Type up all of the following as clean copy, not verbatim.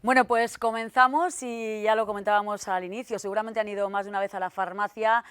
Bueno, pues comenzamos y ya lo comentábamos al inicio. Seguramente han ido más de una vez a la farmacia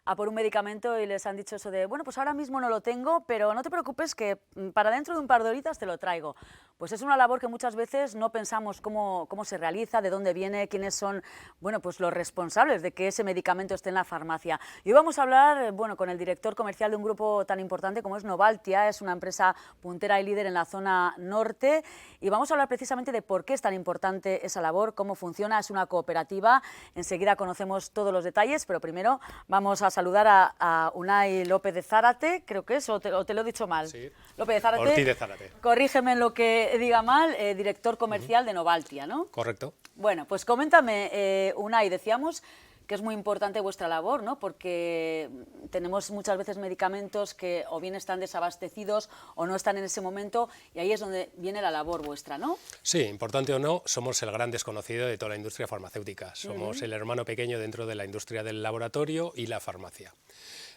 a por un medicamento y les han dicho eso de, bueno, pues ahora mismo no lo tengo, pero no te preocupes que para dentro de un par de horitas te lo traigo. Pues es una labor que muchas veces no pensamos cómo se realiza, de dónde viene, quiénes son, bueno, pues los responsables de que ese medicamento esté en la farmacia. Y hoy vamos a hablar, bueno, con el director comercial de un grupo tan importante como es Novaltia, es una empresa puntera y líder en la zona norte, y vamos a hablar precisamente de por qué es tan importante esa labor, cómo funciona, es una cooperativa. Enseguida conocemos todos los detalles, pero primero vamos a saludar a Unai López de Zárate, creo que es, o te lo he dicho mal. Sí. López de Zárate. Ortiz de Zárate. Corrígeme en lo que diga mal, director comercial de Novaltia, ¿no? Correcto. Bueno, pues coméntame, Unai, decíamos que es muy importante vuestra labor, ¿no? Porque tenemos muchas veces medicamentos que o bien están desabastecidos o no están en ese momento, y ahí es donde viene la labor vuestra, ¿no? Sí, importante o no, somos el gran desconocido de toda la industria farmacéutica. Somos el hermano pequeño dentro de la industria del laboratorio y la farmacia.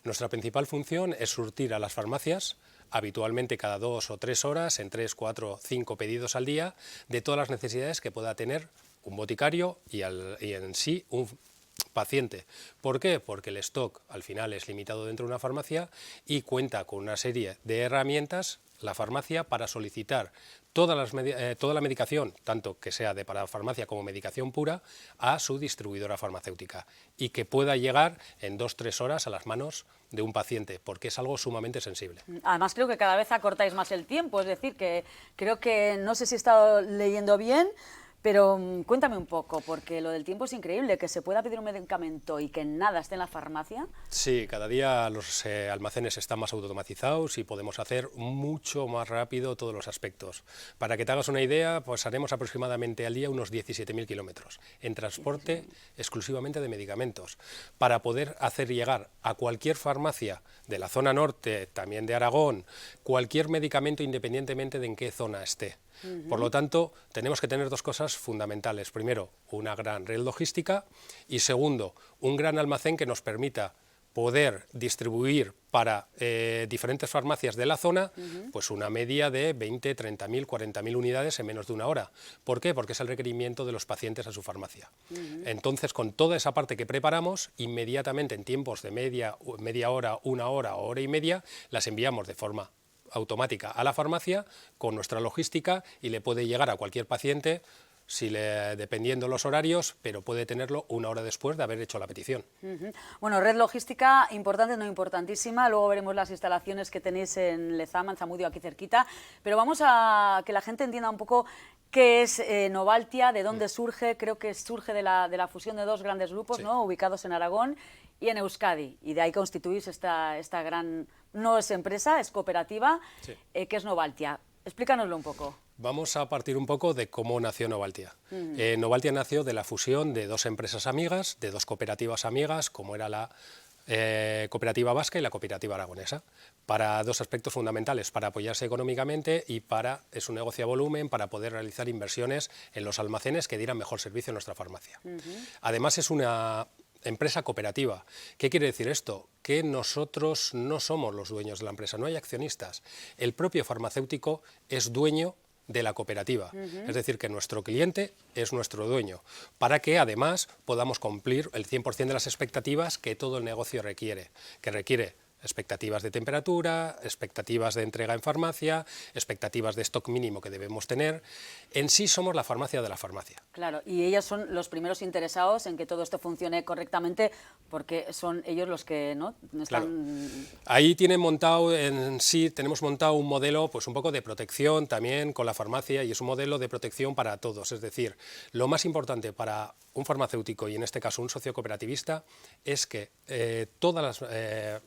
Nuestra principal función es surtir a las farmacias, habitualmente cada 2 o 3 horas, en 3, 4, 5 pedidos al día, de todas las necesidades que pueda tener un boticario y en sí un paciente. ¿Por qué? Porque el stock al final es limitado dentro de una farmacia y cuenta con una serie de herramientas, la farmacia, para solicitar toda la medicación, tanto que sea de para farmacia como medicación pura, a su distribuidora farmacéutica y que pueda llegar en 2-3 horas a las manos de un paciente, porque es algo sumamente sensible. Además creo que cada vez acortáis más el tiempo, es decir, que creo que, no sé si he estado leyendo bien, pero cuéntame un poco, porque lo del tiempo es increíble, que se pueda pedir un medicamento y que nada esté en la farmacia. Sí, cada día los almacenes están más automatizados y podemos hacer mucho más rápido todos los aspectos. Para que te hagas una idea, pues haremos aproximadamente al día unos 17.000 kilómetros en transporte exclusivamente de medicamentos, para poder hacer llegar a cualquier farmacia de la zona norte, también de Aragón, cualquier medicamento independientemente de en qué zona esté. Por lo tanto, tenemos que tener dos cosas fundamentales. Primero, una gran red logística y segundo, un gran almacén que nos permita poder distribuir para diferentes farmacias de la zona pues una media de 20, 30.000, 40.000 unidades en menos de una hora. ¿Por qué? Porque es el requerimiento de los pacientes a su farmacia. Entonces, con toda esa parte que preparamos, inmediatamente en tiempos de media hora, una hora o hora y media, las enviamos de forma automática a la farmacia con nuestra logística y le puede llegar a cualquier paciente dependiendo los horarios, pero puede tenerlo una hora después de haber hecho la petición. Bueno, red logística importante, no importantísima, luego veremos las instalaciones que tenéis en Lezama, en Zamudio, aquí cerquita, pero vamos a que la gente entienda un poco qué es Novaltia, de dónde surge. Creo que surge de la fusión de dos grandes grupos, Sí. ¿no? Ubicados en Aragón y en Euskadi, y de ahí constituís esta gran, no es empresa, es cooperativa, Sí. que es Novaltia. Explícanoslo un poco. Vamos a partir un poco de cómo nació Novaltia. Novaltia nació de la fusión de dos empresas amigas, de dos cooperativas amigas, como era la cooperativa vasca y la cooperativa aragonesa, para dos aspectos fundamentales: para apoyarse económicamente y es un negocio a volumen para poder realizar inversiones en los almacenes que dieran mejor servicio a nuestra farmacia. Además, es una empresa cooperativa. ¿Qué quiere decir esto? Que nosotros no somos los dueños de la empresa, no hay accionistas. El propio farmacéutico es dueño de la cooperativa, es decir, que nuestro cliente es nuestro dueño, para que además podamos cumplir el 100% de las expectativas que todo el negocio requiere, que requiere expectativas de temperatura, expectativas de entrega en farmacia, expectativas de stock mínimo que debemos tener. En sí somos la farmacia de la farmacia. Claro, y ellos son los primeros interesados en que todo esto funcione correctamente, porque son ellos los que no están... Claro. Ahí tenemos montado un modelo pues un poco de protección también con la farmacia, y es un modelo de protección para todos. Es decir, lo más importante para un farmacéutico y en este caso un socio cooperativista es que todas las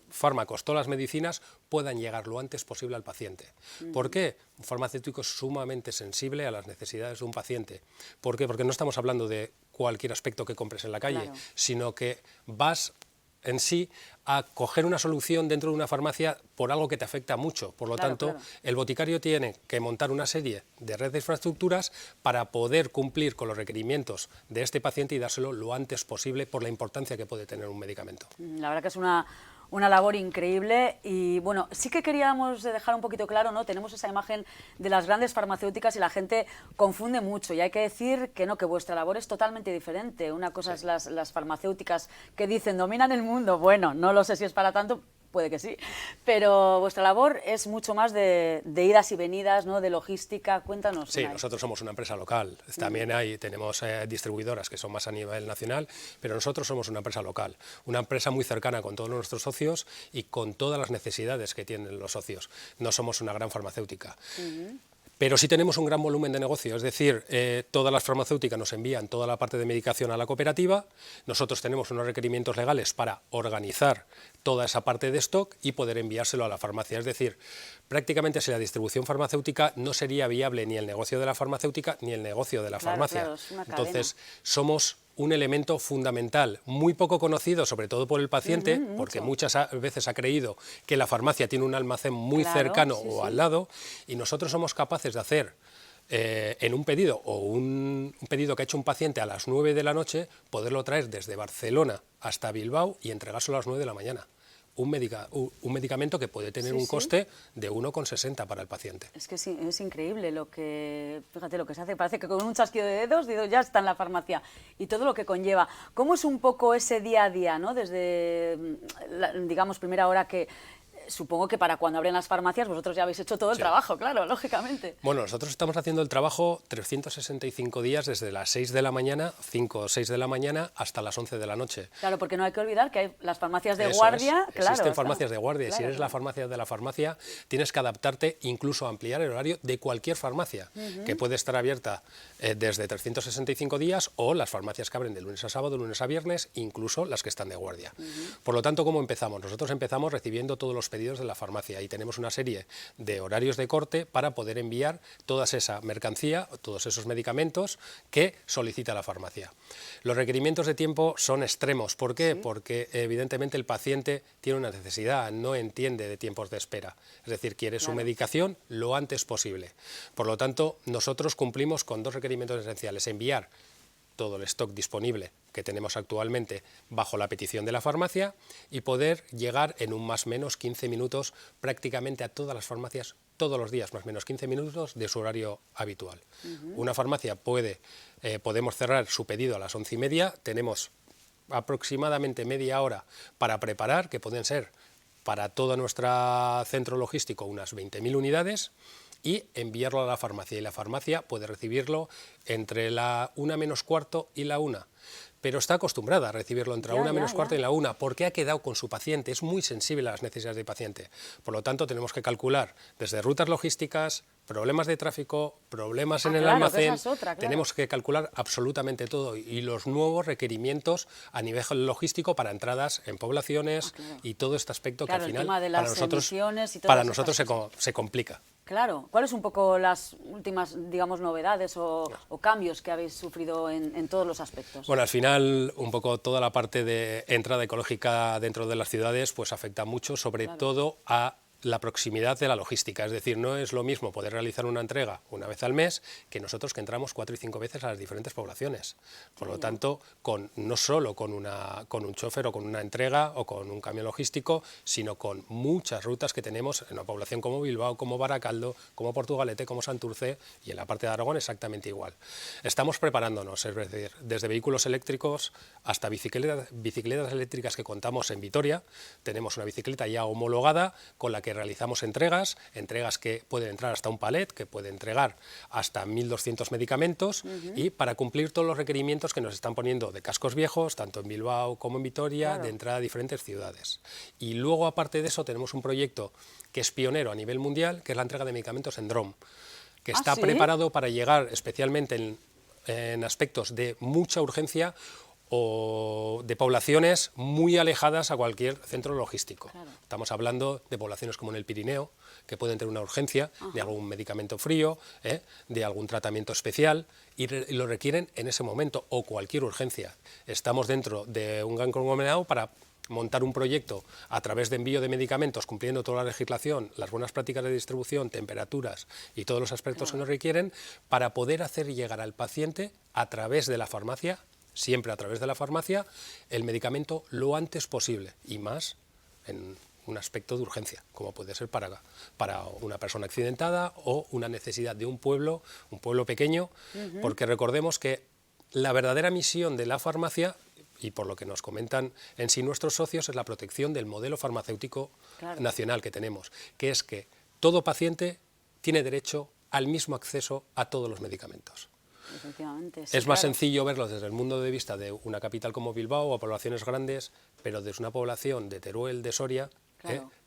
fármacos, todas las medicinas puedan llegar lo antes posible al paciente. ¿Por qué? Un farmacéutico es sumamente sensible a las necesidades de un paciente. ¿Por qué? Porque no estamos hablando de cualquier aspecto que compres en la calle, Claro, sino que vas en sí a coger una solución dentro de una farmacia por algo que te afecta mucho. Por lo tanto, el boticario tiene que montar una serie de redes de infraestructuras para poder cumplir con los requerimientos de este paciente y dárselo lo antes posible por la importancia que puede tener un medicamento. la verdad que es una una labor increíble y bueno, sí que queríamos dejar un poquito claro, ¿no? Tenemos esa imagen de las grandes farmacéuticas y la gente confunde mucho y hay que decir que no, que vuestra labor es totalmente diferente. Una cosa es las farmacéuticas que dicen dominan el mundo, bueno, no lo sé si es para tanto, puede que sí, pero vuestra labor es mucho más de idas y venidas, ¿no? De logística. Cuéntanos. Sí, nosotros somos una empresa local. También tenemos distribuidoras que son más a nivel nacional, pero nosotros somos una empresa local, una empresa muy cercana con todos nuestros socios y con todas las necesidades que tienen los socios. No somos una gran farmacéutica. Pero sí tenemos un gran volumen de negocio, es decir, todas las farmacéuticas nos envían toda la parte de medicación a la cooperativa, nosotros tenemos unos requerimientos legales para organizar toda esa parte de stock y poder enviárselo a la farmacia. Es decir, prácticamente sin la distribución farmacéutica no sería viable ni el negocio de la farmacéutica ni el negocio de la farmacia. Claro, es una cadena. Entonces, somos un elemento fundamental, muy poco conocido, sobre todo por el paciente, porque muchas veces ha creído que la farmacia tiene un almacén muy cercano o al lado, y nosotros somos capaces de hacer en un pedido o un pedido que ha hecho un paciente a las 9 de la noche, poderlo traer desde Barcelona hasta Bilbao y entregárselo a las 9 de la mañana. Un medicamento que puede tener un coste de 1,60 para el paciente. Es que sí, es increíble fíjate lo que se hace, parece que con un chasquido de dedos ya está en la farmacia y todo lo que conlleva. ¿Cómo es un poco ese día a día, ¿no? Desde, digamos, primera hora que... Supongo que para cuando abren las farmacias vosotros ya habéis hecho todo el trabajo, claro, lógicamente. Bueno, nosotros estamos haciendo el trabajo 365 días desde las 6 de la mañana, 5 o 6 de la mañana, hasta las 11 de la noche. Claro, porque no hay que olvidar que hay las farmacias de guardia. Claro, existen farmacias de guardia y si eres la farmacia de la farmacia tienes que adaptarte, incluso a ampliar el horario de cualquier farmacia, que puede estar abierta desde 365 días o las farmacias que abren de lunes a sábado, lunes a viernes, incluso las que están de guardia. Por lo tanto, ¿cómo empezamos? Nosotros empezamos recibiendo todos los pedidos de la farmacia y tenemos una serie de horarios de corte para poder enviar toda esa mercancía, todos esos medicamentos que solicita la farmacia. Los requerimientos de tiempo son extremos. ¿Por qué? Porque evidentemente el paciente tiene una necesidad, no entiende de tiempos de espera. Es decir, quiere su medicación lo antes posible. Por lo tanto, nosotros cumplimos con dos requerimientos esenciales: enviar todo el stock disponible que tenemos actualmente bajo la petición de la farmacia y poder llegar en un más o menos 15 minutos prácticamente a todas las farmacias todos los días, más o menos 15 minutos de su horario habitual. Una farmacia podemos cerrar su pedido a las 11:30, tenemos aproximadamente media hora para preparar, que pueden ser para todo nuestro centro logístico unas 20.000 unidades, y enviarlo a la farmacia, y la farmacia puede recibirlo entre la 1 menos cuarto y la 1. Pero está acostumbrada a recibirlo entre la 1 menos cuarto y la 1, porque ha quedado con su paciente, es muy sensible a las necesidades del paciente. Por lo tanto, tenemos que calcular desde rutas logísticas, problemas de tráfico, problemas en el almacén, tenemos que calcular absolutamente todo y los nuevos requerimientos a nivel logístico para entradas en poblaciones y todo este aspecto que al final para nosotros se complica. Claro. ¿Cuáles un poco las últimas, digamos, novedades o cambios que habéis sufrido en todos los aspectos? Bueno, al final, un poco toda la parte de entrada ecológica dentro de las ciudades pues afecta mucho, sobre todo a la proximidad de la logística. Es decir, no es lo mismo poder realizar una entrega una vez al mes que nosotros que entramos 4 y 5 veces a las diferentes poblaciones. Por lo tanto, no solo con un chofer o con una entrega o con un camión logístico, sino con muchas rutas que tenemos en una población como Bilbao, como Baracaldo, como Portugalete, como Santurce, y en la parte de Aragón exactamente igual. Estamos preparándonos, es decir, desde vehículos eléctricos hasta bicicletas eléctricas que contamos en Vitoria. Tenemos una bicicleta ya homologada con la que realizamos entregas que pueden entrar hasta un palet, que puede entregar hasta 1.200 medicamentos y para cumplir todos los requerimientos que nos están poniendo de cascos viejos, tanto en Bilbao como en Vitoria, de entrada a diferentes ciudades. Y luego, aparte de eso, tenemos un proyecto que es pionero a nivel mundial, que es la entrega de medicamentos en dron, que está preparado para llegar especialmente en aspectos de mucha urgencia o de poblaciones muy alejadas a cualquier centro logístico. Estamos hablando de poblaciones como en el Pirineo, que pueden tener una urgencia de algún medicamento frío, de algún tratamiento especial, y lo requieren en ese momento, o cualquier urgencia. Estamos dentro de un gran conglomerado para montar un proyecto a través de envío de medicamentos, cumpliendo toda la legislación, las buenas prácticas de distribución, temperaturas y todos los aspectos que nos requieren, para poder hacer llegar al paciente a través de la farmacia, siempre a través de la farmacia, el medicamento lo antes posible, y más en un aspecto de urgencia, como puede ser para una persona accidentada o una necesidad de un pueblo pequeño, porque recordemos que la verdadera misión de la farmacia, y por lo que nos comentan en sí nuestros socios, es la protección del modelo farmacéutico nacional que tenemos, que es que todo paciente tiene derecho al mismo acceso a todos los medicamentos. Efectivamente, sí, es más sencillo verlo desde el mundo de vista de una capital como Bilbao o poblaciones grandes, pero desde una población de Teruel, de Soria,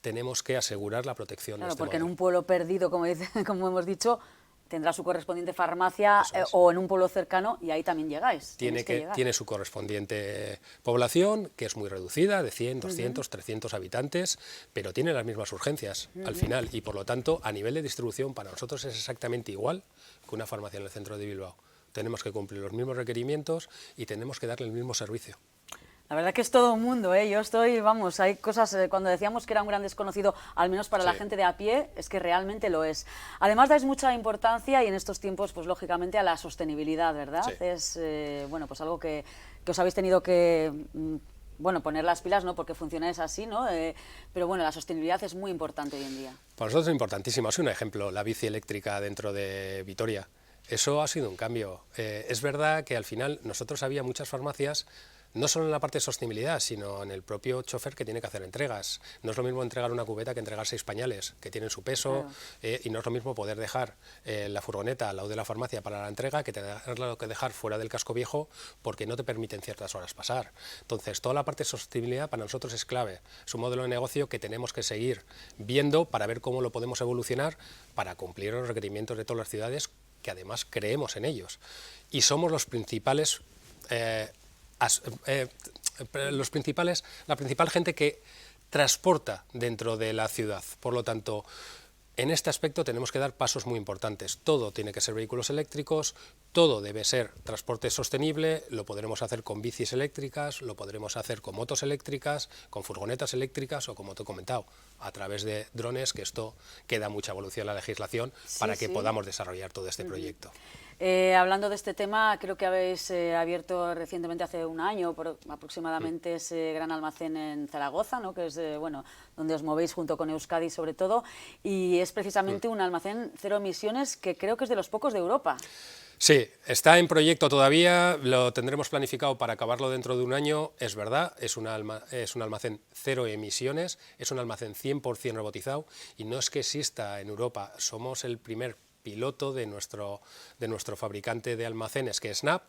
tenemos que asegurar la protección de este porque modelo. en un pueblo perdido, como hemos dicho, tendrá su correspondiente farmacia o en un pueblo cercano y ahí también llegáis. Tiene su correspondiente población, que es muy reducida, de 100, 200, 300 habitantes, pero tiene las mismas urgencias al final y por lo tanto a nivel de distribución para nosotros es exactamente igual que una farmacia en el centro de Bilbao. Tenemos que cumplir los mismos requerimientos y tenemos que darle el mismo servicio. La verdad que es todo un mundo, ¿eh? Yo estoy, vamos, hay cosas, cuando decíamos que era un gran desconocido, al menos para la gente de a pie, es que realmente lo es. Además dais mucha importancia y en estos tiempos, pues lógicamente, a la sostenibilidad, ¿verdad? Sí. Es, bueno, pues algo que os habéis tenido que, bueno, poner las pilas, ¿no? Porque funcionáis así, ¿no? Pero bueno, la sostenibilidad es muy importante hoy en día. Para nosotros es importantísimo. Es un ejemplo, la bici eléctrica dentro de Vitoria. Eso ha sido un cambio. Es verdad que al final nosotros había muchas farmacias, no solo en la parte de sostenibilidad, sino en el propio chofer que tiene que hacer entregas. No es lo mismo entregar una cubeta que entregar 6 pañales, que tienen su peso, y no es lo mismo poder dejar la furgoneta al lado de la farmacia para la entrega que tenerla que dejar fuera del casco viejo porque no te permiten ciertas horas pasar. Entonces, toda la parte de sostenibilidad para nosotros es clave. Es un modelo de negocio que tenemos que seguir viendo para ver cómo lo podemos evolucionar para cumplir los requerimientos de todas las ciudades, que además creemos en ellos. Y somos la principal gente que transporta dentro de la ciudad. Por lo tanto, en este aspecto tenemos que dar pasos muy importantes. Todo tiene que ser vehículos eléctricos, todo debe ser transporte sostenible, lo podremos hacer con bicis eléctricas, lo podremos hacer con motos eléctricas, con furgonetas eléctricas o, como te he comentado, a través de drones, que esto queda mucha evolución en la legislación para que podamos desarrollar todo este proyecto. Hablando de este tema, creo que habéis abierto recientemente, hace un año aproximadamente, ese gran almacén en Zaragoza, ¿no? Que es bueno, donde os movéis junto con Euskadi sobre todo, y es precisamente un almacén cero emisiones que creo que es de los pocos de Europa. Sí, está en proyecto todavía, lo tendremos planificado para acabarlo dentro de un año, es verdad, es un almacén cero emisiones, es un almacén 100% robotizado y no es que exista en Europa, somos el primer piloto de nuestro fabricante de almacenes, que es Snap,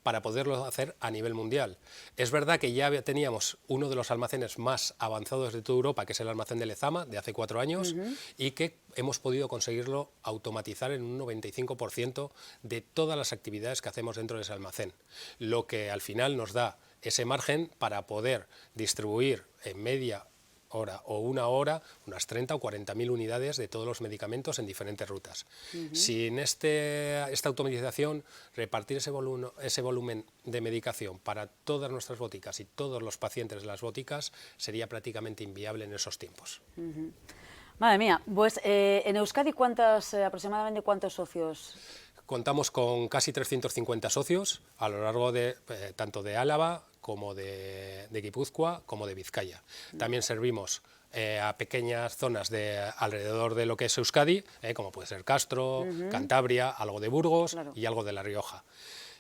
para poderlo hacer a nivel mundial. Es verdad que ya teníamos uno de los almacenes más avanzados de toda Europa, que es el almacén de Lezama, de hace 4 años, y que hemos podido conseguirlo automatizar en un 95% de todas las actividades que hacemos dentro de ese almacén, lo que al final nos da ese margen para poder distribuir en media hora o una hora, unas 30 o 40.000 unidades de todos los medicamentos en diferentes rutas. Sin esta automatización, repartir ese volumen de medicación para todas nuestras boticas y todos los pacientes de las boticas sería prácticamente inviable en esos tiempos. Madre mía, pues en Euskadi aproximadamente cuántos socios. Contamos con casi 350 socios a lo largo de tanto de Álava como de Guipúzcoa como de Vizcaya. También servimos a pequeñas zonas alrededor de lo que es Euskadi, como puede ser Castro, Cantabria, algo de Burgos y algo de La Rioja.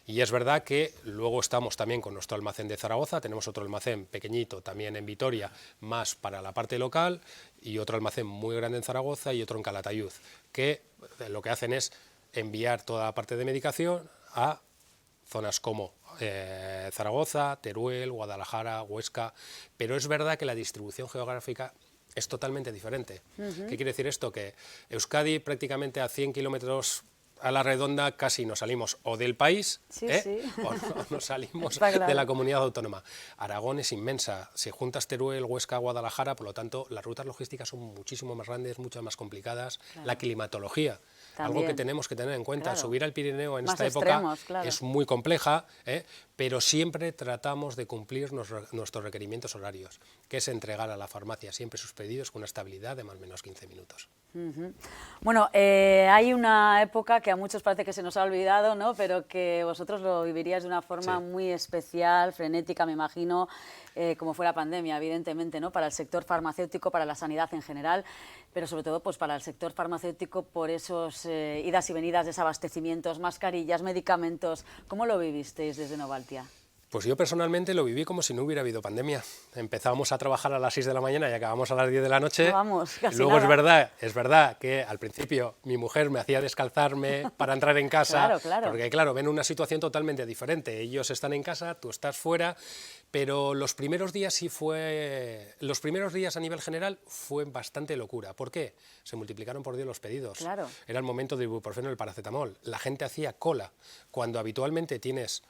Y es verdad que luego estamos también con nuestro almacén de Zaragoza, tenemos otro almacén pequeñito también en Vitoria, más para la parte local, y otro almacén muy grande en Zaragoza y otro en Calatayud, que lo que hacen es enviar toda la parte de medicación a zonas como Zaragoza, Teruel, Guadalajara, Huesca, pero es verdad que la distribución geográfica es totalmente diferente. ¿Qué quiere decir esto? Que Euskadi prácticamente a 100 kilómetros a la redonda casi nos salimos o del país o nos salimos de la comunidad autónoma. Aragón es inmensa, si juntas Teruel, Huesca, Guadalajara, por lo tanto las rutas logísticas son muchísimo más grandes, mucho más complicadas. La climatología, algo que tenemos que tener en cuenta, subir al Pirineo en esta época es muy compleja, pero siempre tratamos de cumplir nuestros requerimientos horarios, que es entregar a la farmacia siempre sus pedidos con una estabilidad de más o menos 15 minutos. Bueno, hay una época que a muchos parece que se nos ha olvidado, ¿no? Pero que vosotros lo viviríais de una forma muy especial, frenética, me imagino, como fue la pandemia, evidentemente, ¿no? Para el sector farmacéutico, para la sanidad en general, pero sobre todo pues, para el sector farmacéutico por esos idas y venidas, desabastecimientos, mascarillas, medicamentos. ¿Cómo lo vivisteis desde Novaltia? Pues yo personalmente lo viví como si no hubiera habido pandemia. Empezábamos a trabajar a las 6 de la mañana y acabamos a las 10 de la noche. Vamos, casi Luego nada. es verdad que al principio mi mujer me hacía descalzarme para entrar en casa, Claro. porque claro, ven una situación totalmente diferente. Ellos están en casa, tú estás fuera, pero los primeros días los primeros días a nivel general fue bastante locura. ¿Por qué? Se multiplicaron por Dios los pedidos. Claro. Era el momento del ibuprofeno y el paracetamol. La gente hacía cola. Cuando habitualmente tienes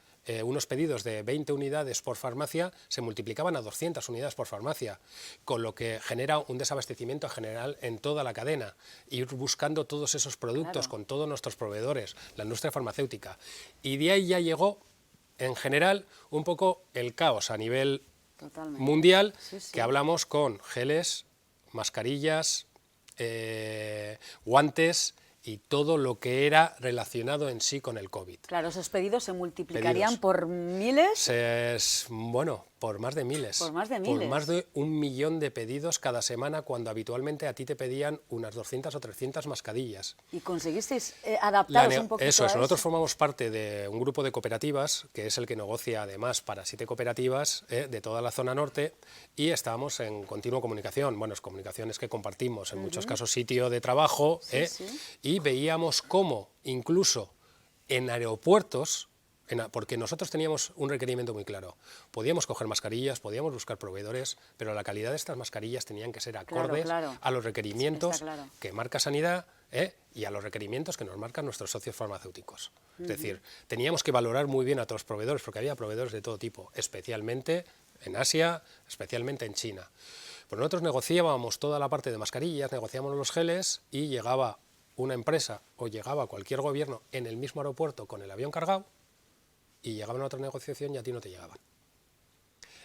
unos pedidos de 20 unidades por farmacia, se multiplicaban a 200 unidades por farmacia, con lo que genera un desabastecimiento general en toda la cadena, ir buscando todos esos productos con todos nuestros proveedores, la industria farmacéutica. Y de ahí ya llegó, en general, un poco el caos a nivel mundial, que hablamos con geles, mascarillas, guantes y todo lo que era relacionado en sí con el COVID. Claro, esos pedidos se multiplicarían por miles. Bueno, por más de miles. Por más de miles. Por más de 1 millón de pedidos cada semana, cuando habitualmente a ti te pedían unas 200 o 300 mascarillas. ¿Y conseguisteis adaptaros un poquito Eso es, a eso? nosotros formamos parte de un grupo de cooperativas, que es el que negocia además para 7 cooperativas de toda la zona norte, y estábamos en continua comunicación. Bueno, es comunicaciones que compartimos, en muchos casos sitio de trabajo, y veíamos cómo incluso en aeropuertos, porque nosotros teníamos un requerimiento muy claro, podíamos coger mascarillas, podíamos buscar proveedores, pero la calidad de estas mascarillas tenían que ser acordes a los requerimientos que marca Sanidad y a los requerimientos que nos marcan nuestros socios farmacéuticos. Es decir, teníamos que valorar muy bien a todos los proveedores, porque había proveedores de todo tipo, especialmente en Asia, especialmente en China. Pues nosotros negociábamos toda la parte de mascarillas, negociábamos los geles y llegaba una empresa o llegaba cualquier gobierno en el mismo aeropuerto con el avión cargado y llegaban a otra negociación y a ti no te llegaban.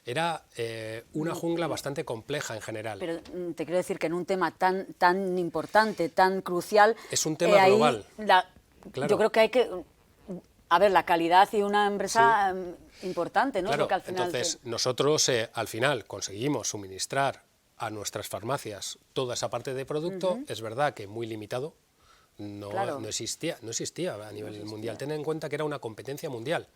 Era una jungla bastante compleja en general. Pero te quiero decir que en un tema tan importante, tan crucial... Es un tema global. Claro. Yo creo que hay que... A ver, la calidad y una empresa importante, ¿no? Claro, que al final entonces nosotros al final conseguimos suministrar a nuestras farmacias toda esa parte de producto. Es verdad que muy limitado. No existía a nivel mundial. Ten en cuenta que era una competencia mundial.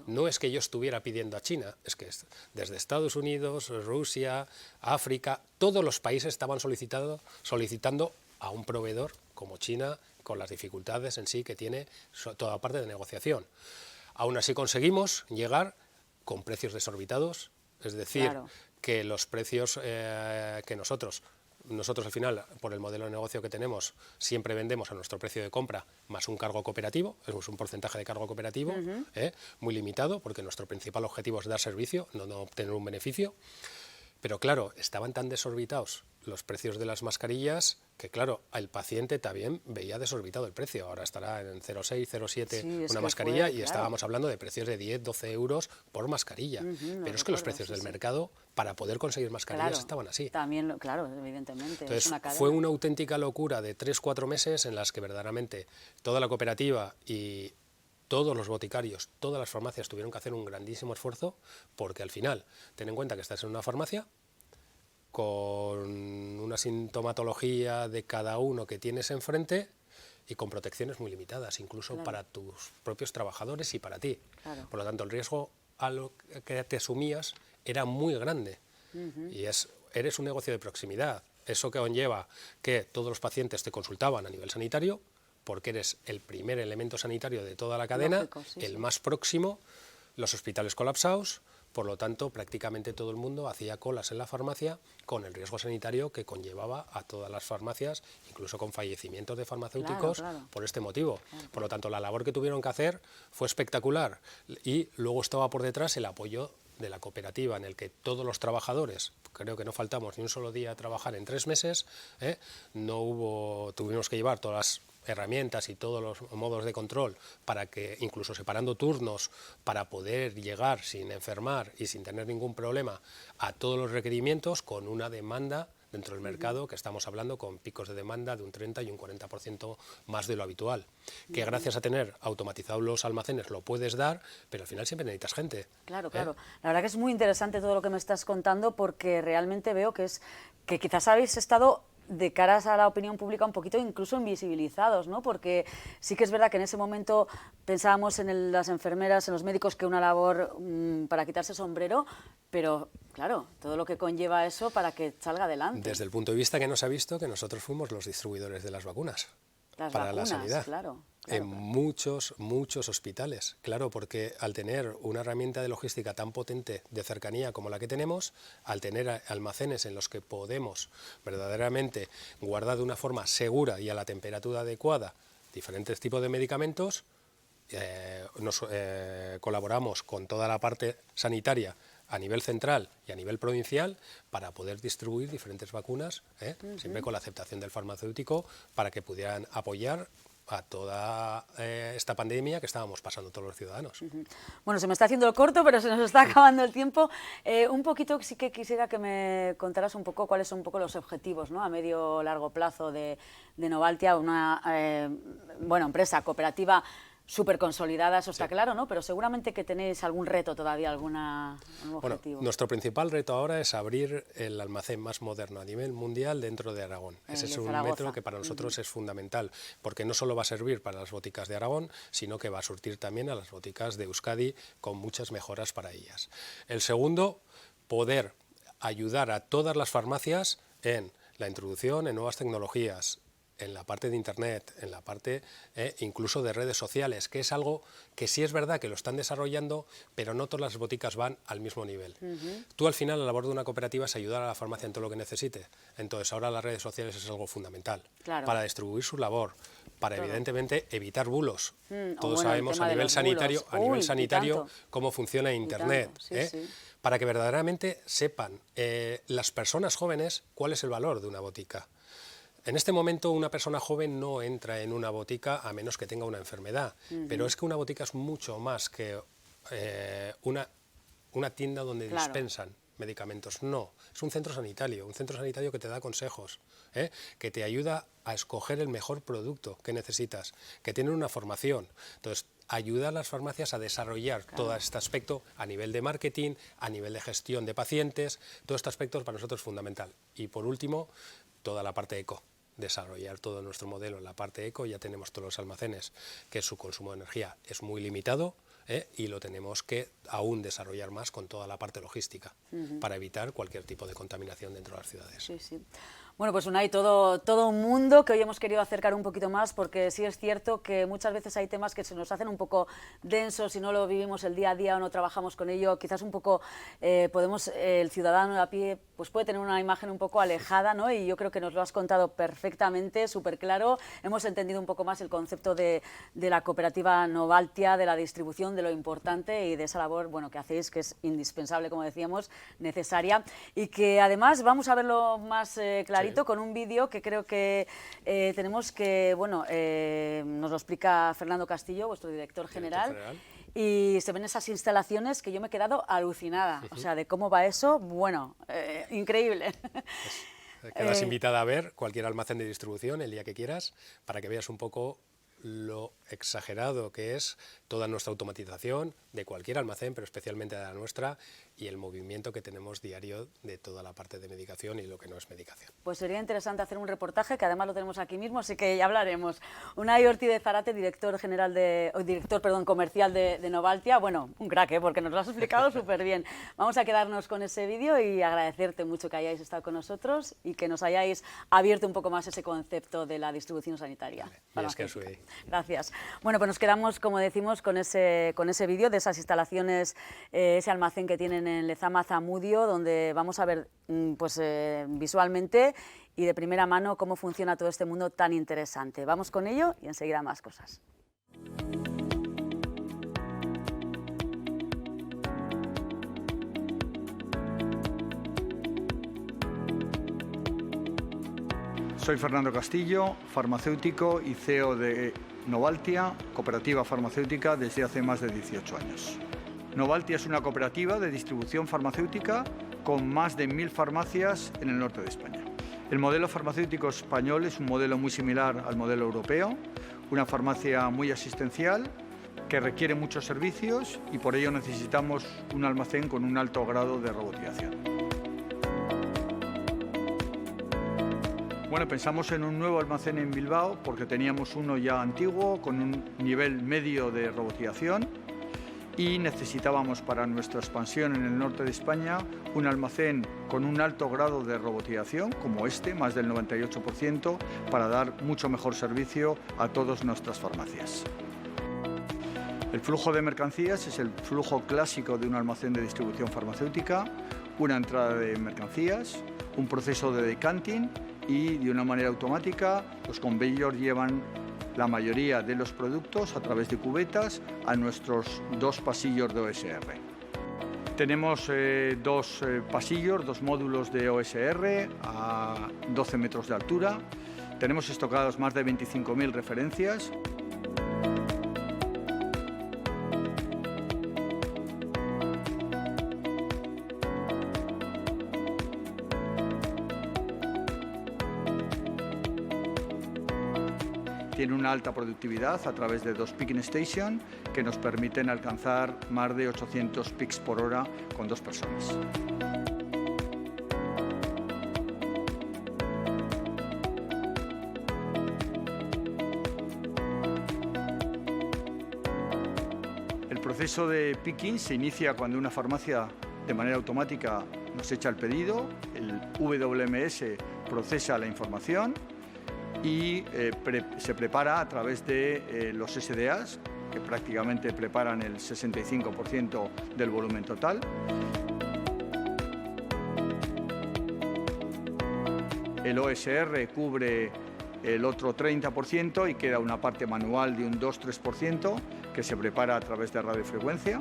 No es que yo estuviera pidiendo a China, es que desde Estados Unidos, Rusia, África, todos los países estaban solicitando a un proveedor como China, con las dificultades en sí que tiene toda parte de negociación. Aún así conseguimos llegar con precios desorbitados, es decir, que los precios que nosotros al final, por el modelo de negocio que tenemos, siempre vendemos a nuestro precio de compra más un cargo cooperativo, es un porcentaje de cargo cooperativo, muy limitado, porque nuestro principal objetivo es dar servicio, no obtener un beneficio. Pero claro, estaban tan desorbitados los precios de las mascarillas que claro, el paciente también veía desorbitado el precio. Ahora estará en 0,6, 0,7 una mascarilla y estábamos hablando de precios de 10, 12 euros por mascarilla. Pero es que los precios del mercado para poder conseguir mascarillas estaban así. También, claro, evidentemente. Entonces, es una cadena. Fue una auténtica locura de 3-4 meses en las que verdaderamente toda la cooperativa y todos los boticarios, todas las farmacias tuvieron que hacer un grandísimo esfuerzo, porque al final, ten en cuenta que estás en una farmacia con una sintomatología de cada uno que tienes enfrente y con protecciones muy limitadas, incluso para tus propios trabajadores y para ti. Por lo tanto, el riesgo a lo que te asumías era muy grande. Y eres un negocio de proximidad. Eso que conlleva que todos los pacientes te consultaban a nivel sanitario, porque eres el primer elemento sanitario de toda la cadena, el más próximo, los hospitales colapsados. Por lo tanto, prácticamente todo el mundo hacía colas en la farmacia con el riesgo sanitario que conllevaba a todas las farmacias, incluso con fallecimientos de farmacéuticos por este motivo. Por lo tanto, la labor que tuvieron que hacer fue espectacular y luego estaba por detrás el apoyo de la cooperativa, en el que todos los trabajadores, creo que no faltamos ni un solo día a trabajar en 3 meses, tuvimos que llevar todas las herramientas y todos los modos de control para que, incluso separando turnos, para poder llegar sin enfermar y sin tener ningún problema a todos los requerimientos con una demanda dentro del mercado, que estamos hablando con picos de demanda de un 30 y un 40% más de lo habitual, que gracias a tener automatizados los almacenes lo puedes dar, pero al final siempre necesitas gente. Claro, claro. La verdad que es muy interesante todo lo que me estás contando, porque realmente veo que quizás habéis estado de caras a la opinión pública un poquito incluso invisibilizados, ¿no? Porque sí que es verdad que en ese momento pensábamos en las enfermeras, en los médicos, que una labor para quitarse sombrero, pero claro, todo lo que conlleva eso para que salga adelante. Desde el punto de vista que nos ha visto, que nosotros fuimos los distribuidores de las vacunas. Para la sanidad, claro, en muchos hospitales, claro, porque al tener una herramienta de logística tan potente de cercanía como la que tenemos, al tener almacenes en los que podemos verdaderamente guardar de una forma segura y a la temperatura adecuada diferentes tipos de medicamentos, colaboramos con toda la parte sanitaria a nivel central y a nivel provincial para poder distribuir diferentes vacunas, siempre con la aceptación del farmacéutico, para que pudieran apoyar a toda esta pandemia que estábamos pasando todos los ciudadanos. Bueno, se me está haciendo el corto, pero se nos está acabando el tiempo. Un poquito sí que quisiera que me contaras un poco cuáles son un poco los objetivos, ¿no?, a medio o largo plazo de Novaltia, una empresa cooperativa súper consolidada, eso está claro, ¿no? Pero seguramente que tenéis algún reto todavía, algún objetivo. Bueno, nuestro principal reto ahora es abrir el almacén más moderno a nivel mundial dentro de Aragón. Ese es un reto que para nosotros es fundamental, porque no solo va a servir para las boticas de Aragón, sino que va a surtir también a las boticas de Euskadi con muchas mejoras para ellas. El segundo, poder ayudar a todas las farmacias en la introducción en nuevas tecnologías, en la parte de Internet, en la parte incluso de redes sociales, que es algo que sí es verdad que lo están desarrollando, pero no todas las boticas van al mismo nivel. Tú al final la labor de una cooperativa es ayudar a la farmacia en todo lo que necesite, entonces ahora las redes sociales es algo fundamental, para distribuir su labor, para evidentemente evitar bulos. Todos sabemos a nivel sanitario cómo funciona Internet, para que verdaderamente sepan las personas jóvenes cuál es el valor de una botica. En este momento una persona joven no entra en una botica a menos que tenga una enfermedad, pero es que una botica es mucho más que una tienda donde dispensan medicamentos. No, es un centro sanitario que te da consejos, que te ayuda a escoger el mejor producto que necesitas, que tiene una formación. Entonces, ayuda a las farmacias a desarrollar todo este aspecto a nivel de marketing, a nivel de gestión de pacientes. Todo este aspecto para nosotros es fundamental. Y por último, toda la parte eco. Desarrollar todo nuestro modelo en la parte eco. Ya tenemos todos los almacenes que su consumo de energía es muy limitado, y lo tenemos que aún desarrollar más con toda la parte logística para evitar cualquier tipo de contaminación dentro de las ciudades. Sí, sí. Bueno, pues Unai, todo un mundo que hoy hemos querido acercar un poquito más, porque sí es cierto que muchas veces hay temas que se nos hacen un poco densos si no lo vivimos el día a día o no trabajamos con ello. Quizás un poco el ciudadano de a pie pues puede tener una imagen un poco alejada, ¿no? Y yo creo que nos lo has contado perfectamente, súper claro. Hemos entendido un poco más el concepto de la cooperativa Novaltia, de la distribución, de lo importante y de esa labor que hacéis, que es indispensable, como decíamos, necesaria, y que además vamos a verlo más clarito con un vídeo que creo que tenemos que, nos lo explica Fernando Castillo, vuestro director general. Y se ven esas instalaciones que yo me he quedado alucinada, o sea, de cómo va eso, increíble. Quedas invitada a ver cualquier almacén de distribución el día que quieras, para que veas un poco lo exagerado que es toda nuestra automatización de cualquier almacén, pero especialmente de la nuestra, y el movimiento que tenemos diario de toda la parte de medicación y lo que no es medicación. Pues sería interesante hacer un reportaje, que además lo tenemos aquí mismo, así que ya hablaremos. Unai Ortiz de Zarate, director comercial de Novaltia, un crack, porque nos lo has explicado súper bien. Vamos a quedarnos con ese vídeo y agradecerte mucho que hayáis estado con nosotros y que nos hayáis abierto un poco más ese concepto de la distribución sanitaria. Gracias. Bueno, pues nos quedamos, como decimos, con ese vídeo de esas instalaciones, ese almacén que tienen en Lezama, Zamudio, donde vamos a ver visualmente y de primera mano cómo funciona todo este mundo tan interesante. Vamos con ello y enseguida más cosas. Soy Fernando Castillo, farmacéutico y CEO de Novaltia, cooperativa farmacéutica desde hace más de 18 años. Novaltia es una cooperativa de distribución farmacéutica con más de 1000 farmacias en el norte de España. El modelo farmacéutico español es un modelo muy similar al modelo europeo, una farmacia muy asistencial que requiere muchos servicios y por ello necesitamos un almacén con un alto grado de robotización. Bueno, pensamos en un nuevo almacén en Bilbao porque teníamos uno ya antiguo con un nivel medio de robotización y necesitábamos para nuestra expansión en el norte de España un almacén con un alto grado de robotización, como este, más del 98%, para dar mucho mejor servicio a todas nuestras farmacias. El flujo de mercancías es el flujo clásico de un almacén de distribución farmacéutica, una entrada de mercancías, un proceso de decanting y, de una manera automática, los conveyors llevan la mayoría de los productos a través de cubetas a nuestros 2 pasillos de OSR. Tenemos 2 pasillos, 2 módulos de OSR a 12 metros de altura. Tenemos estocadas más de 25.000 referencias. Tiene una alta productividad a través de 2 picking stations que nos permiten alcanzar más de 800 picks por hora con 2 personas. El proceso de picking se inicia cuando una farmacia de manera automática nos echa el pedido, el WMS procesa la información y se prepara a través de los SDAs, que prácticamente preparan el 65% del volumen total. El OSR cubre el otro 30% y queda una parte manual de un 2-3% que se prepara a través de radiofrecuencia.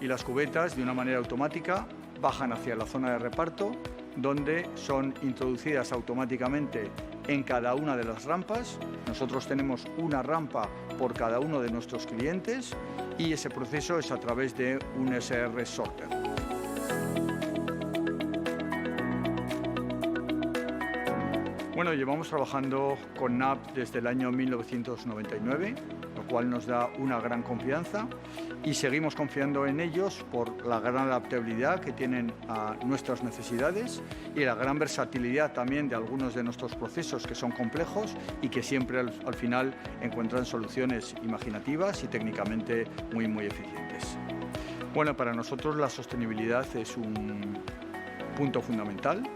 Y las cubetas, de una manera automática, bajan hacia la zona de reparto, donde son introducidas automáticamente en cada una de las rampas. Nosotros tenemos una rampa por cada uno de nuestros clientes y ese proceso es a través de un SR sorter. Bueno, llevamos trabajando con NAP desde el año 1999, lo cual nos da una gran confianza y seguimos confiando en ellos por la gran adaptabilidad que tienen a nuestras necesidades y la gran versatilidad también de algunos de nuestros procesos que son complejos y que siempre al final encuentran soluciones imaginativas y técnicamente muy eficientes. Bueno, para nosotros la sostenibilidad es un punto fundamental.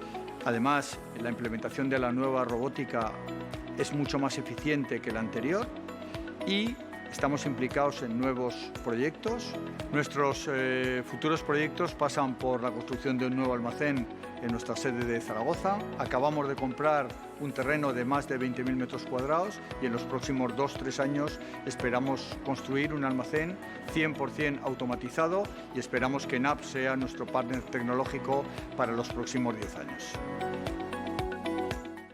Además, la implementación de la nueva robótica es mucho más eficiente que la anterior y estamos implicados en nuevos proyectos. Nuestros futuros proyectos pasan por la construcción de un nuevo almacén en nuestra sede de Zaragoza. Acabamos de comprar un terreno de más de 20.000 metros cuadrados y en los próximos 2-3 años esperamos construir un almacén 100% automatizado y esperamos que NAP sea nuestro partner tecnológico para los próximos 10 años.